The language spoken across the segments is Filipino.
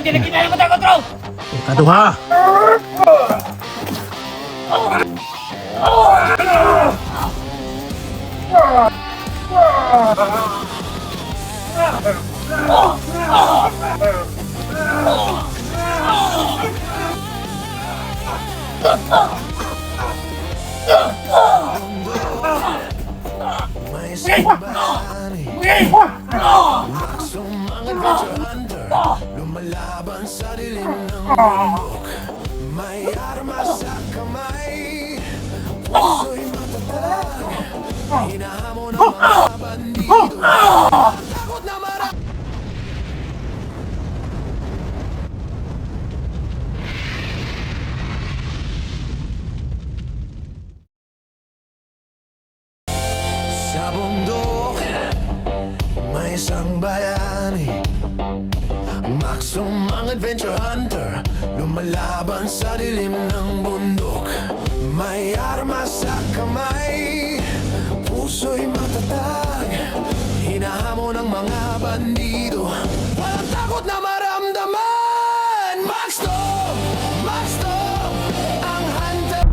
Hindi na kita na matakot raw! Ikaduha. May sabani Maksong mga adventure hunter Lumalaban sa dilim ng bundok May armas sa kamay Puso'y matatag Hinahamon ng mga bandido Takot na marami Sa bundok, may isang bayani Maksong ang adventure hunter Lumalaban sa dilim ng bundok May armas sa kamay Puso'y matatag Hinahamon ng mga bandido Walang takot na maramdaman Maxstone! Maxstone! Ang hunter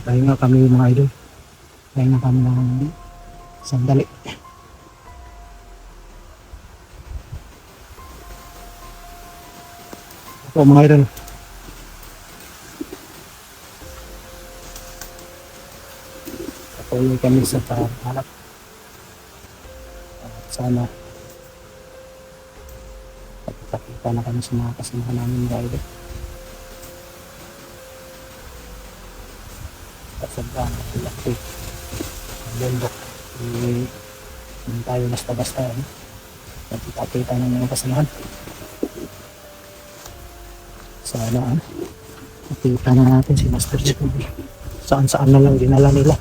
Pahinga kami mga idol. Pahinga kami ng sandali. Ito mga idol. Patuloy kami sa paghanap. Sana pagkakita na kami sa mga kasamahan namin mga idol. Sobrang laki ang bundok. Hindi tayo basta-basta nagkikita ng mga kasamahan. Sana nakita na natin si Master Jacoby. Saan-saan na lang dinala nila.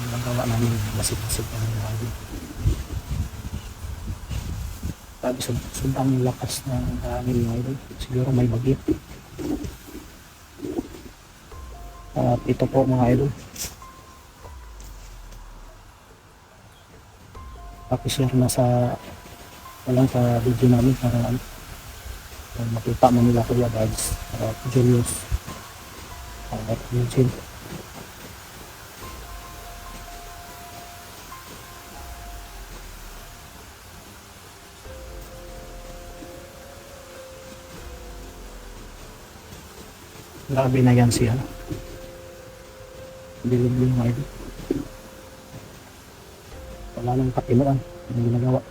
Nagawa namin masip-masip ang mga idol. Sabi sobrang lakas ng hangin mga idol. Siguro may bagyo. At ito po mga idol. Pakishare na sa sa video namin para makita mo nila Kuya Dads at Julius at Eugene. Grabe na yan siya. Bilib-bilib mga idol. Wala nang katinuan. Ang ginagawa.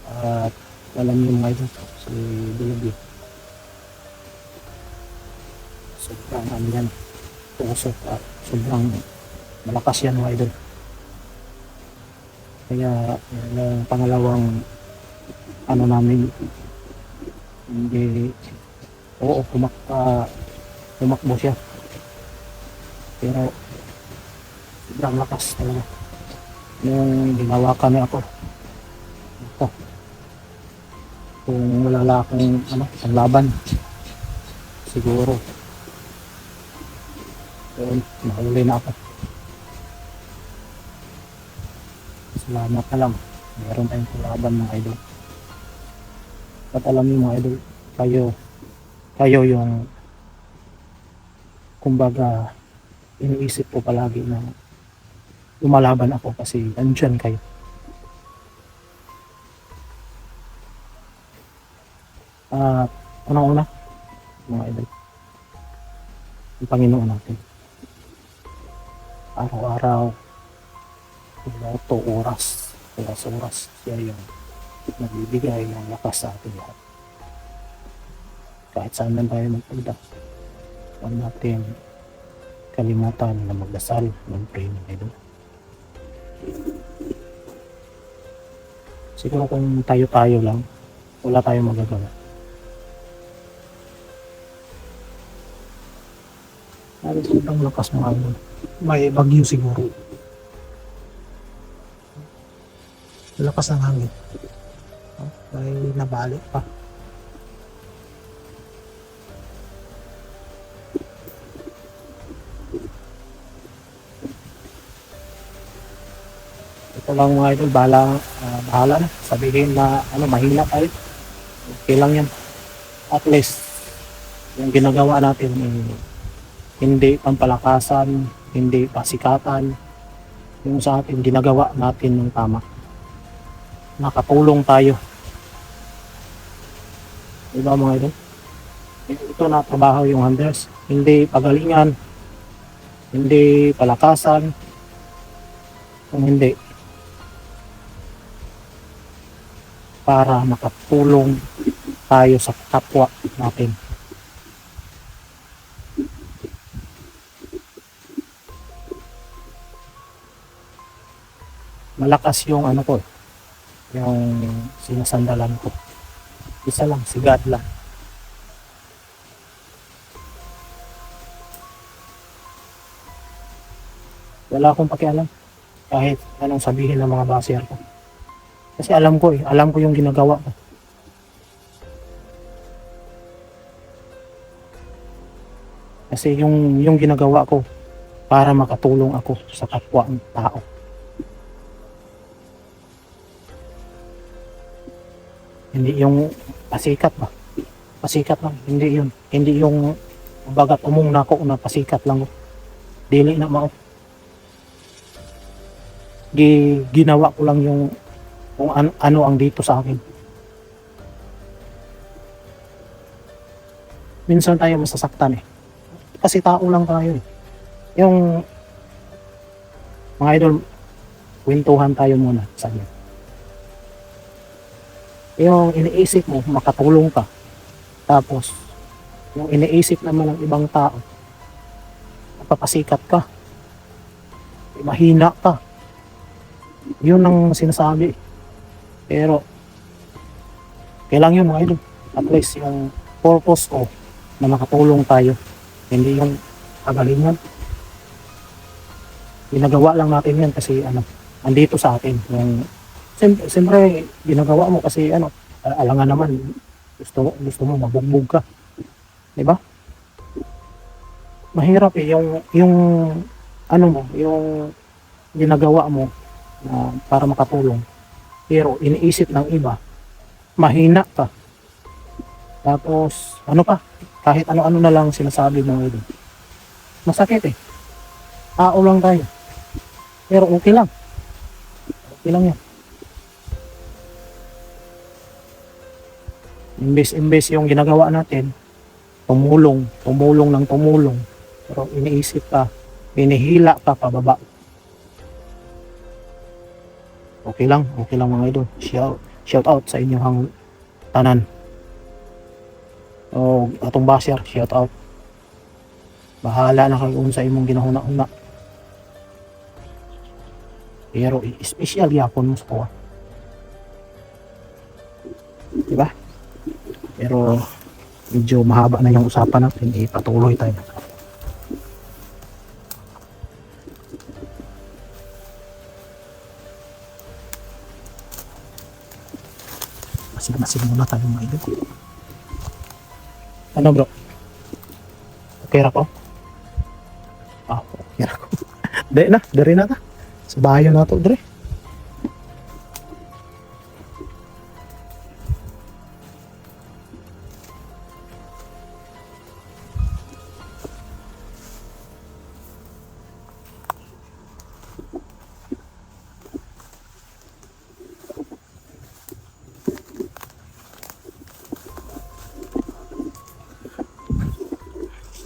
At alam niyo mga idol, si Bilib-bilib. Sobrang ano yan. Tusok at sobrang malakas yan mga idol. Kaya yung pangalawang ano namin hindi tumakbo siya pero sobrang lakas talaga yung ginawakan niya ako ito kung wala akong ang laban siguro yun, nahuli na ako. Salamat na lang. Meron tayong kalaban mga idol. At alam niyo mga idol, kayo yung kumbaga iniisip ko palagi na lumalaban ako kasi andyan kayo. At unang-una mga idol, ang Panginoon natin. araw-araw, minuto, oras siya yung nagbibigay ng lakas sa ating lahat. Kahit saan man tayo magpunta, huwag natin kalimutan na magdasal, mag-pray ng Idol. Siguro kung tayo-tayo lang, wala tayong magagawa. Lalo sobrang lakas ng hangin. May bagyo siguro. Lakas ng hangin. May nabalik pa. Ito lang mga idol, bahala na. Sabihin na mahina tayo. Okay lang yan. At least, yung ginagawa natin, hindi pampalakasan, hindi pasikatan. Yung sa atin, ginagawa natin ng tama. Nakatulong tayo. Diba mga idol? Ito na trabaho yung hunters. Hindi pagalingan, hindi palakasan, kung hindi, para makatulong tayo sa kapwa natin. Malakas yung ko, yung sinasandalan ko. Isa lang, si God lang. Wala akong pakialam kahit anong sabihin ng mga baser ko. Kasi alam ko yung ginagawa ko. Kasi yung ginagawa ko para makatulong ako sa kapwa ng tao. Hindi yung pasikat ba? Pasikat lang, hindi yun. Hindi yung bagat umong nako na pasikat lang. Dili na mao. Ginawa ko lang yung kung ano ang dito sa akin. Minsan tayo masasaktan kasi tao lang tayo Yung mga idol, kwentuhan tayo muna sa inyo. Yung iniisip mo, makatulong ka. Tapos, yung iniisip naman ng ibang tao, napapasikat ka. Mahina ka. Yun ang sinasabi. Pero, kailangan yun mga idol. At least yung purpose ko na makatulong tayo. Hindi yung kagalingan. Ginagawa lang natin yan kasi andito sa atin. Yung siyempre, ginagawa mo kasi alangan naman, gusto mo mabugbog ka. Diba? Mahirap yung yung ginagawa mo para makatulong. Pero iniisip ng iba, mahina ka. Tapos, kahit ano-ano na lang sinasabi mo ito. Masakit Tao lang tayo. Pero okay lang. Okay lang yan. Imbes yung ginagawa natin, tumulong ng tumulong. Pero iniisip ka, hinihila ka pababa. Okay lang mga idol. Shout out sa inyong tanan. O atong basher, shout out. Bahala na kayo sa imong ginahuna-una. Pero special yapon mo sa kuha. Diba? Pero medyo mahaba na yung usapan natin. Patuloy tayo. Masin muna tayo mga idol. Ano bro? Okay ra ko? Okay ra ko. Dari na ta. Sa bahayan na to, Dre.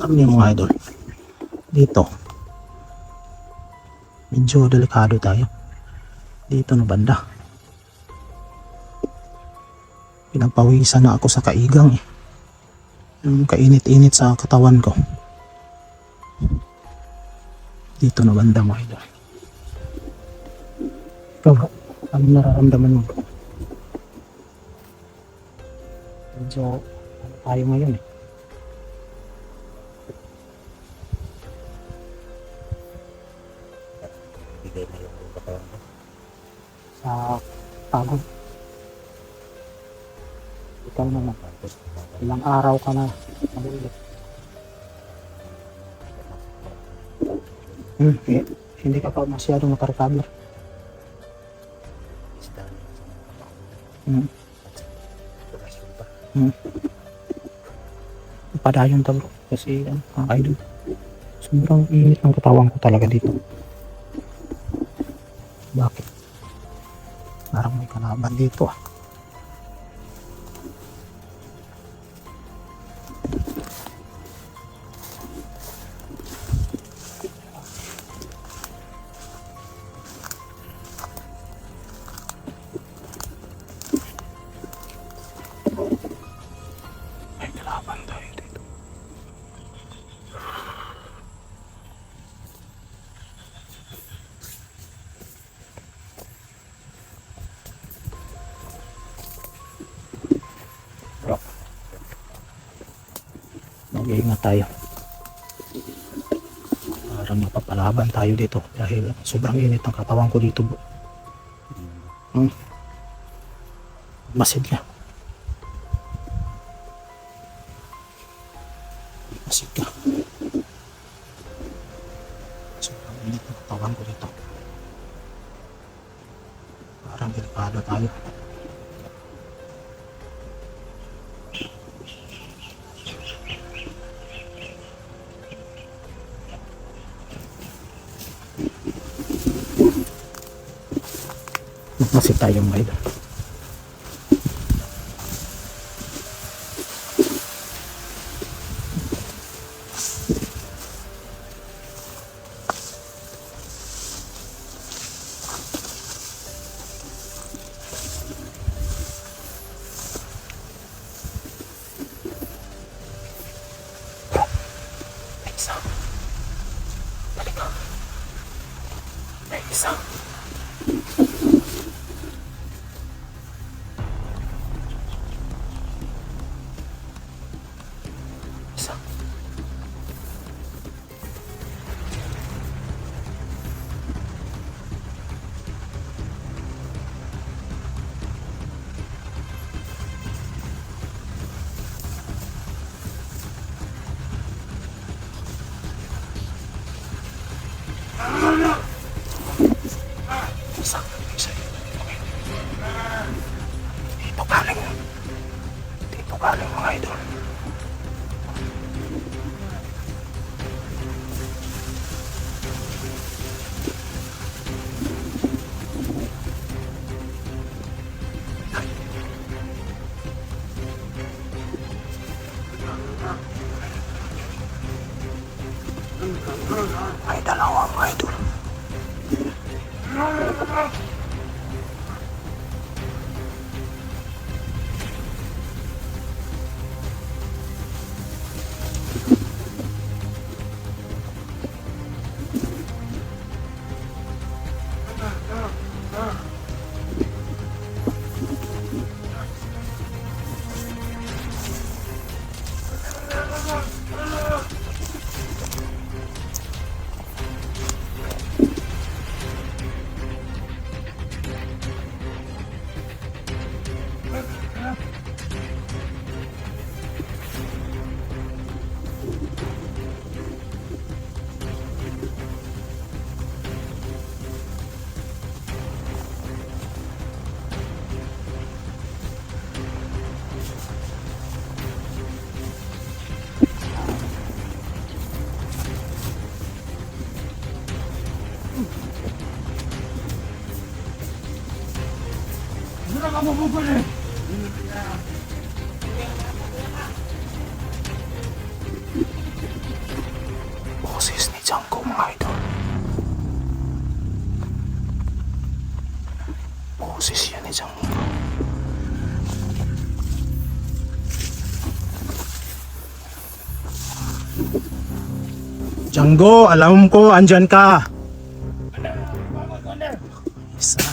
Ano yung mga idol? Dito. medyo delikado tayo dito na banda. Pinagpawisan na ako sa kaigang eh. Yung kainit-init sa katawan ko dito na banda mga idol. Ikaw, ano nararamdaman mo? Medyo ano tayo ngayon eh. Bigay na yung katawan ko. Sa pagod. Ikaw naman, Tapos, ilang araw ka na nabulit. Hindi ka pa masyadong nakarecover. isda na yung sa mga katawan. Hmm. Operasyon pa. Padayon ta bro. Kasi mga idol, sobrang init ng katawan ko talaga dito. Bakit? Parang may kalaban dito ah. May kalaban tayo dito. Bro, mag-iingat tayo. Parang mapapalaban tayo dito dahil sobrang init ng katawan ko dito bro. Masid ka. Masid ka. Sobrang init ng katawan ko dito. Parang delikado tayo. Masid tayo mga idol. May isa. Balik ka. May isa. Isa. Isa. Isa. Okay. Dito galing. Dito galing mga idol. May dalawa mga idol. Boses ni Janko mga idol. posisyon ni Django. Django, alam ko, andyan ka. Isa.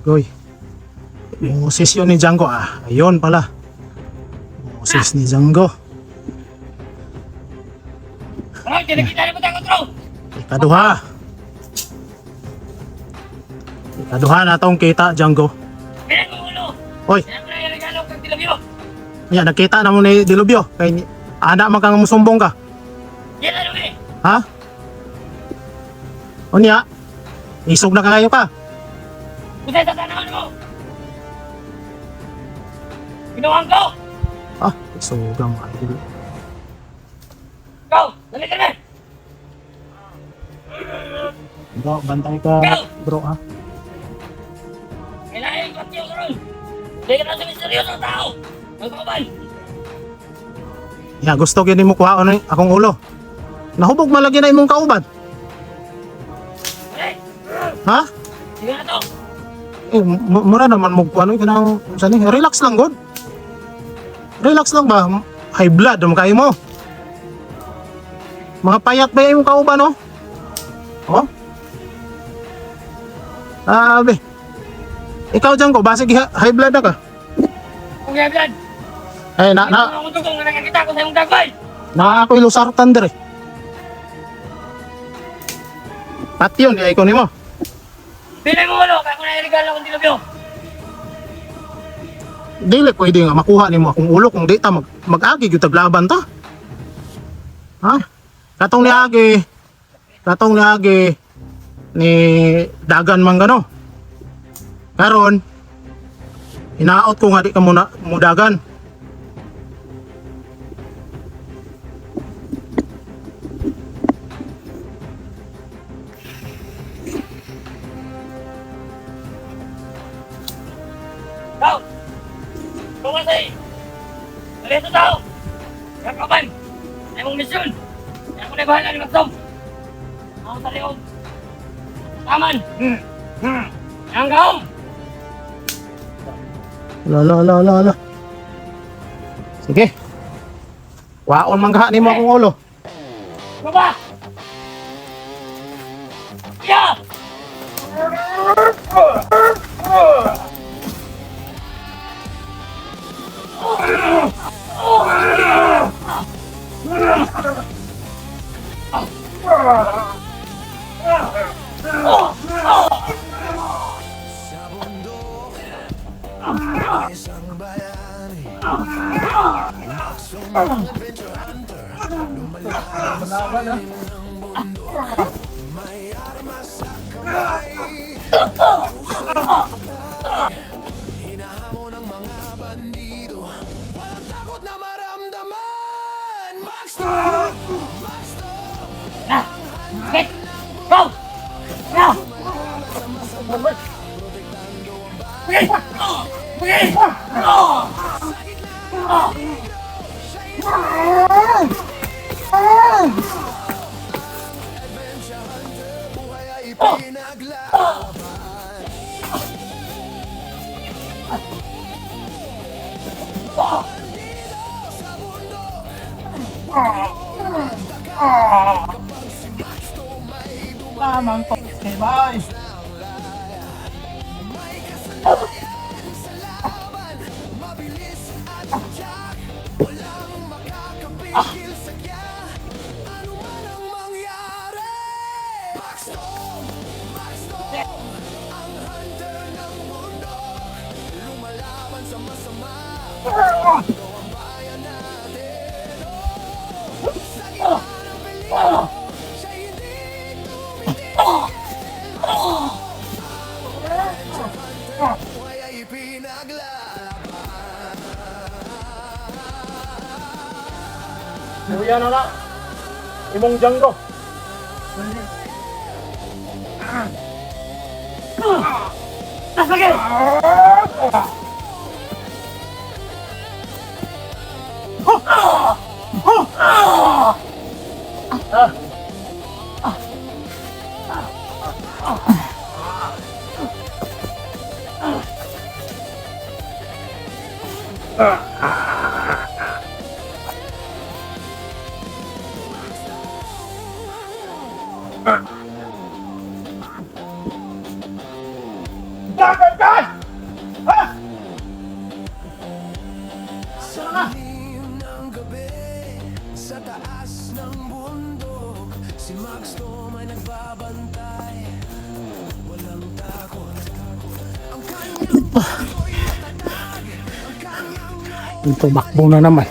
Goy. Boses yun ni Django. Ayun pala. Boses ni Django. Bro, kinakita na mo tayo kontrol! Ikaduha. Ikaduha na tong kita, Django. Pinag mo ulo! Oy, Pinag mo na yung regalo kang tilabyo! yan, nakita na mo ni Dilubyo. Kay, anak man kang musumbong ka. Yan na naman eh! Ha? O niya? Isog na kayo ka. Kusay sa tanawan mo! Ginawan ko! Isog ang idol. Go! Dali ka na! Bro, bantay ka, bro, ha? Kailangan yung kwat yung kontrol! Hindi ka na sa misteryoso ng tao! Magkakabal! Ya, gusto gini mo kuha ni akong ulo. Nahubog malagi na imong kauban. Dali! Ha? Sige na to! Mura naman mo ano kanang sani, relax lang god. Relax lang ba? High blood mo kayo mo. Mga payat ba yung kauban no? Oh? Be. Ikaw dyan ko, basig high blood na ka. Kung yan yan! Eh, Ano akong tugong na nakakita ko sa iyong dagway! ako ilusartan dire. Pati yun, di ko ni mo. Pinag mo ulo! Kaya ko na yung regalo kang tilabyo! Dili pwede nga makuha ni mo akong ulo kung di ta mag-agi yung taglaban ta. Ha? Katong ni Agi ni Dagan man gano. Karon inaot ko nga di ka muna mudagan. Tao! Kumasay! Dali sa tao! Kakaban! Ay mong misyon! Kaya ko na bahala ni Magsom! Ako sa likod! Taman! Yang gaong! La. Sige. Waon man kaha ni mo akong ulo. Baba! Ya! Sa bundok, may isang bayani. Maksong adventure hunter, lumalaban sa lilim ng bundok. May armas sa kamay, hinahamon ng mga bandido. Walang takot na maramdaman. Maxstone! Na! Get! Go! Now! Bigay! Bigay! Buhay ay ipinaglaban. Tamang ko. Okay, bye. Mabilis at tiyak, walang makakapigil sa kya. Ano man ang mangyari, Maxstone, ang hunter ng mundo. Lumalaban sa masama, ito ang bayan natin. Sa gitna ng peligro, siya hindi tumitigil. Buhay ay ipinaglalaban. Kuya na na. Imong Django. Nasagay! Sa lilim ng gabi, sa taas ng bundok, si Max Tom ay nagbabantay, walang takot. Ang kanyang puso'y matatag, ang kanyang loob Tumakbo na naman.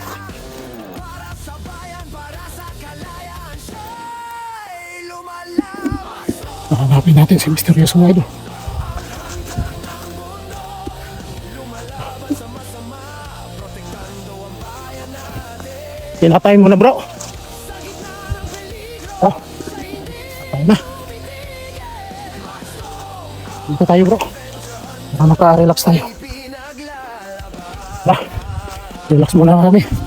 para sa bayan, para sa kalayaan, siya'y lumalaban. Hanapin natin si Misteryoso mga idol. Pinatay mo na bro. Oh, patay na. Dito tayo bro. Para maka-relax tayo. Relax muna kami.